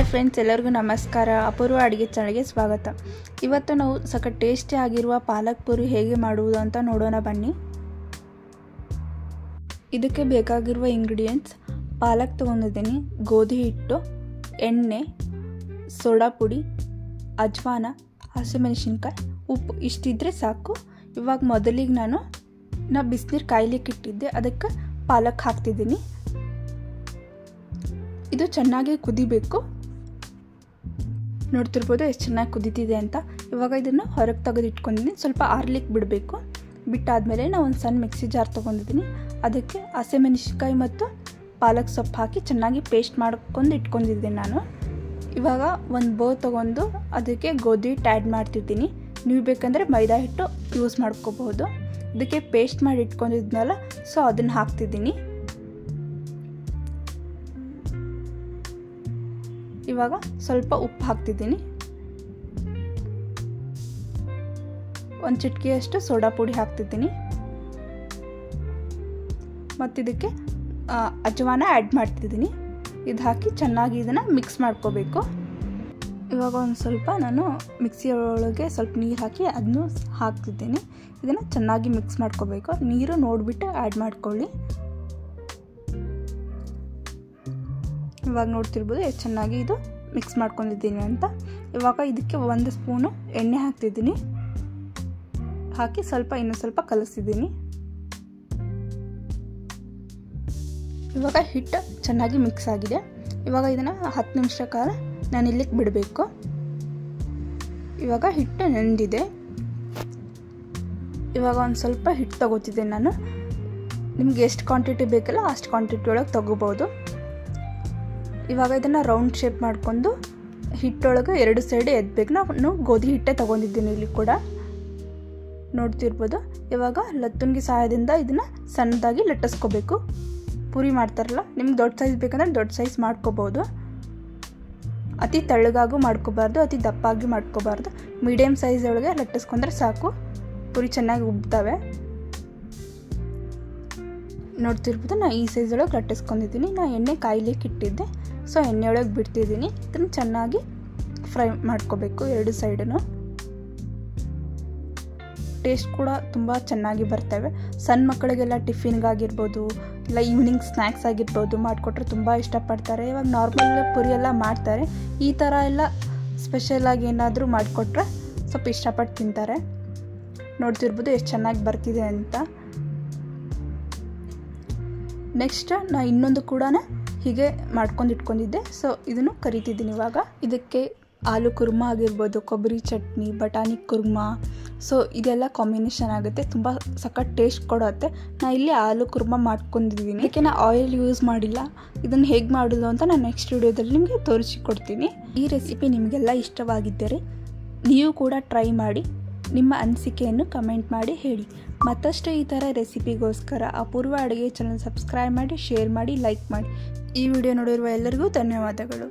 Friends, ಎಲ್ಲರಿಗೂ ನಮಸ್ಕಾರ. ಅಪೂರ್ವ ಅಡುಗೆ ಚಾನಲ್ಗೆ ಸ್ವಾಗತ. ಇವತ್ತು ನಾವು ಸಖತ್ ಟೇಸ್ಟಿ ಆಗಿರುವ ಪಾಲಕ್ ಪೂರಿ ಹೇಗೆ ಮಾಡುವುದು ಅಂತ ನೋಡೋಣ ಬನ್ನಿ. ಇದಕ್ಕೆ ಬೇಕಾಗಿರುವ ಇಂಗ್ರೀಡಿಯೆಂಟ್ಸ್: ಪಾಲಕ್ ತೊಗೊಂಡಿದ್ದೀನಿ, ಗೋಧಿ ಹಿಟ್ಟು, ಎಣ್ಣೆ, ಸೋಡಾ ಪುಡಿ, ಅಜ್ವಾನ, ಹಸಿಮೆಣಸಿನ್ಕಾಯಿ, ಉಪ್ಪು ಇಷ್ಟಿದ್ರೆ ಸಾಕು. ಇವಾಗ ಮೊದಲಿಗೆ ನಾನು ಬಿಸಿನೀರು ಕಾಯ್ಲಿಕ್ಕೆ ಇಟ್ಟಿದ್ದೆ, ಅದಕ್ಕೆ ಪಾಲಕ್ ಹಾಕ್ತಿದ್ದೀನಿ. ಇದು ಚೆನ್ನಾಗಿ ಕುದಿಬೇಕು. ನೋಡ್ತಿರ್ಬೋದು ಎಷ್ಟು ಚೆನ್ನಾಗಿ ಕುದೀತಿದೆ ಅಂತ. ಇವಾಗ ಇದನ್ನು ಹೊರಗೆ ತೆಗೆದು ಇಟ್ಕೊಂಡಿದ್ದೀನಿ, ಸ್ವಲ್ಪ ಆರ್ಲಿಕ್ಕೆ ಬಿಡಬೇಕು. ಬಿಟ್ಟಾದಮೇಲೆ ನಾನು ಒಂದು ಸಣ್ಣ ಮಿಕ್ಸಿ ಜಾರ್ ತೊಗೊಂಡಿದ್ದೀನಿ, ಅದಕ್ಕೆ ಹಸಿಮೆಣಸಿನ್ಕಾಯಿ ಮತ್ತು ಪಾಲಕ್ ಸೊಪ್ಪು ಹಾಕಿ ಚೆನ್ನಾಗಿ ಪೇಸ್ಟ್ ಮಾಡ್ಕೊಂಡು ಇಟ್ಕೊಂಡಿದ್ದೀನಿ ನಾನು. ಇವಾಗ ಒಂದು ಬೌಲ್ ತೊಗೊಂಡು ಅದಕ್ಕೆ ಗೋಧಿ ಹಿಟ್ಟು ಆ್ಯಡ್ ಮಾಡ್ತಿದ್ದೀನಿ. ನೀವು ಬೇಕಂದರೆ ಮೈದಾ ಹಿಟ್ಟು ಯೂಸ್ ಮಾಡ್ಕೋಬಹುದು. ಇದಕ್ಕೆ ಪೇಸ್ಟ್ ಮಾಡಿ ಇಟ್ಕೊಂಡಿದ್ನಲ್ಲ, ಸೊ ಅದನ್ನು ಹಾಕ್ತಿದ್ದೀನಿ. ಇವಾಗ ಸ್ವಲ್ಪ ಉಪ್ಪು ಹಾಕ್ತಿದ್ದೀನಿ, ಒಂದು ಚಿಟಿಕೆಯಷ್ಟು ಸೋಡಾ ಪುಡಿ ಹಾಕ್ತಿದ್ದೀನಿ, ಮತ್ತು ಇದಕ್ಕೆ ಅಜ್ವಾನ ಆ್ಯಡ್ ಮಾಡ್ತಿದ್ದೀನಿ. ಇದು ಹಾಕಿ ಚೆನ್ನಾಗಿ ಇದನ್ನು ಮಿಕ್ಸ್ ಮಾಡ್ಕೋಬೇಕು. ಇವಾಗ ಒಂದು ಸ್ವಲ್ಪ ನಾನು ಮಿಕ್ಸಿ ಒಳಗೆ ಸ್ವಲ್ಪ ನೀರು ಹಾಕಿ ಅದನ್ನು ಹಾಕ್ತಿದ್ದೀನಿ. ಇದನ್ನು ಚೆನ್ನಾಗಿ ಮಿಕ್ಸ್ ಮಾಡ್ಕೋಬೇಕು. ನೀರು ನೋಡಿಬಿಟ್ಟು ಆ್ಯಡ್ ಮಾಡ್ಕೊಳ್ಳಿ. ಇವಾಗ ನೋಡ್ತಿರ್ಬೋದು ಎಷ್ಟು ಚೆನ್ನಾಗಿ ಇದು ಮಿಕ್ಸ್ ಮಾಡ್ಕೊಂಡಿದ್ದೀನಿ ಅಂತ. ಇವಾಗ ಇದಕ್ಕೆ 1 ಸ್ಪೂನು ಎಣ್ಣೆ ಹಾಕ್ತಿದ್ದೀನಿ, ಹಾಕಿ ಇನ್ನೂ ಸ್ವಲ್ಪ ಕಲಿಸಿದ್ದೀನಿ. ಇವಾಗ ಹಿಟ್ಟು ಚೆನ್ನಾಗಿ ಮಿಕ್ಸ್ ಆಗಿದೆ. ಇವಾಗ ಇದನ್ನು 10 ನಿಮಿಷ ಕಾಲ ನಾನು ಇಲ್ಲಿಗೆ ಬಿಡಬೇಕು. ಇವಾಗ ಹಿಟ್ಟು ನೆಂದಿದೆ. ಇವಾಗ ಒಂದು ಸ್ವಲ್ಪ ಹಿಟ್ಟು ತಗೋತಿದ್ದೀನಿ ನಾನು. ನಿಮ್ಗೆ ಎಷ್ಟು ಕ್ವಾಂಟಿಟಿ ಬೇಕಲ್ಲ ಅಷ್ಟು ಕ್ವಾಂಟಿಟಿ ಒಳಗೆ ತಗೋಬೋದು. ಇವಾಗ ಇದನ್ನು ರೌಂಡ್ ಶೇಪ್ ಮಾಡಿಕೊಂಡು ಹಿಟ್ಟೊಳಗೆ 2 ಸೈಡ್ ಎದ್ದಬೇಕು. ನಾನು ಗೋಧಿ ಹಿಟ್ಟೆ ತೊಗೊಂಡಿದ್ದೀನಿ ಇಲ್ಲಿ ಕೂಡ ನೋಡ್ತಿರ್ಬೋದು. ಇವಾಗ ಲತ್ತುನ್ಗಿ ಸಹಾಯದಿಂದ ಇದನ್ನು ಸಣ್ಣದಾಗಿ ಲಟ್ಟಿಸ್ಕೋಬೇಕು. ಪೂರಿ ಮಾಡ್ತಾರಲ್ಲ, ನಿಮ್ಗೆ ದೊಡ್ಡ ಸೈಜ್ ಬೇಕಂದ್ರೆ ದೊಡ್ಡ ಸೈಜ್ ಮಾಡ್ಕೋಬೋದು. ಅತಿ ತೆಳ್ಳಗಾಗೂ ಮಾಡ್ಕೋಬಾರ್ದು, ಅತಿ ದಪ್ಪಾಗಿ ಮಾಡ್ಕೋಬಾರ್ದು. ಮೀಡಿಯಮ್ ಸೈಜ್ ಒಳಗೆ ಲಟ್ಟಿಸ್ಕೊಂಡ್ರೆ ಸಾಕು, ಪೂರಿ ಚೆನ್ನಾಗಿ ಉಬ್ತವೆ. ನೋಡ್ತಿರ್ಬೋದು, ನಾನು ಈ ಸೈಜ್ ಒಳಗೆ ಲಟ್ಟಿಸ್ಕೊಂಡಿದ್ದೀನಿ. ನಾನು ಎಣ್ಣೆ ಕಾಯ್ಲಿಕ್ಕೆ ಇಟ್ಟಿದ್ದೆ, ಸೊ ಎಣ್ಣೆ ಒಳಗೆ ಬಿಡ್ತಿದ್ದೀನಿ. ಇದನ್ನು ಚೆನ್ನಾಗಿ ಫ್ರೈ ಮಾಡ್ಕೋಬೇಕು 2 ಸೈಡನ್ನು. ಟೇಸ್ಟ್ ಕೂಡ ತುಂಬ ಚೆನ್ನಾಗಿ ಬರ್ತವೆ. ಸಣ್ಣ ಮಕ್ಕಳಿಗೆಲ್ಲ ಟಿಫಿನ್ಗಾಗಿರ್ಬೋದು, ಇಲ್ಲ ಈವ್ನಿಂಗ್ ಸ್ನ್ಯಾಕ್ಸ್ ಆಗಿರ್ಬೋದು ಮಾಡಿಕೊಟ್ರೆ ತುಂಬ ಇಷ್ಟಪಡ್ತಾರೆ. ಇವಾಗ ನಾರ್ಮಲ್ ಪೂರಿ ಎಲ್ಲ ಮಾಡ್ತಾರೆ, ಈ ಥರ ಎಲ್ಲ ಸ್ಪೆಷಲಾಗಿ ಏನಾದರೂ ಮಾಡಿಕೊಟ್ರೆ ಸ್ವಲ್ಪ ಇಷ್ಟಪಟ್ಟು ತಿಂತಾರೆ. ನೋಡ್ತಿರ್ಬೋದು ಎಷ್ಟು ಚೆನ್ನಾಗಿ ಬರ್ತಿದೆ ಅಂತ. ನೆಕ್ಸ್ಟ್ ನಾನು ಇನ್ನೊಂದು ಕೂಡ ಹೀಗೆ ಮಾಡ್ಕೊಂಡು ಇಟ್ಕೊಂಡಿದ್ದೆ, ಸೊ ಇದನ್ನು ಕರಿತಿದ್ದೀನಿ. ಇವಾಗ ಇದಕ್ಕೆ ಆಲೂ ಕುರ್ಮಾ ಆಗಿರ್ಬೋದು, ಕೊಬ್ಬರಿ ಚಟ್ನಿ, ಬಟಾಣಿ ಕುರ್ಮಾ, ಸೊ ಇದೆಲ್ಲ ಕಾಂಬಿನೇಷನ್ ಆಗುತ್ತೆ, ತುಂಬ ಸಖತ್ ಟೇಸ್ಟ್ ಕೊಡುತ್ತೆ. ನಾನು ಇಲ್ಲಿ ಆಲೂ ಕುರ್ಮಾ ಮಾಡ್ಕೊಂಡಿದ್ದೀನಿ. ಅದಕ್ಕೆ ನಾನು ಆಯಿಲ್ ಯೂಸ್ ಮಾಡಿಲ್ಲ. ಇದನ್ನು ಹೇಗೆ ಮಾಡೋದು ಅಂತ ನಾನು ನೆಕ್ಸ್ಟ್ ವಿಡಿಯೋದಲ್ಲಿ ನಿಮಗೆ ತೋರಿಸಿಕೊಡ್ತೀನಿ. ಈ ರೆಸಿಪಿ ನಿಮಗೆಲ್ಲ ಇಷ್ಟವಾಗಿದ್ದರೆ ನೀವು ಕೂಡ ಟ್ರೈ ಮಾಡಿ, ನಿಮ್ಮ ಅನಿಸಿಕೆಯನ್ನು ಕಮೆಂಟ್ ಮಾಡಿ ಹೇಳಿ. ಮತ್ತಷ್ಟು ಈ ಥರ ರೆಸಿಪಿಗೋಸ್ಕರ ಅಪೂರ್ವ ಅಡುಗೆ ಚಾನಲ್ ಸಬ್ಸ್ಕ್ರೈಬ್ ಮಾಡಿ, ಶೇರ್ ಮಾಡಿ, ಲೈಕ್ ಮಾಡಿ. ಈ ವಿಡಿಯೋ ನೋಡಿರುವ ಎಲ್ಲರಿಗೂ ಧನ್ಯವಾದಗಳು.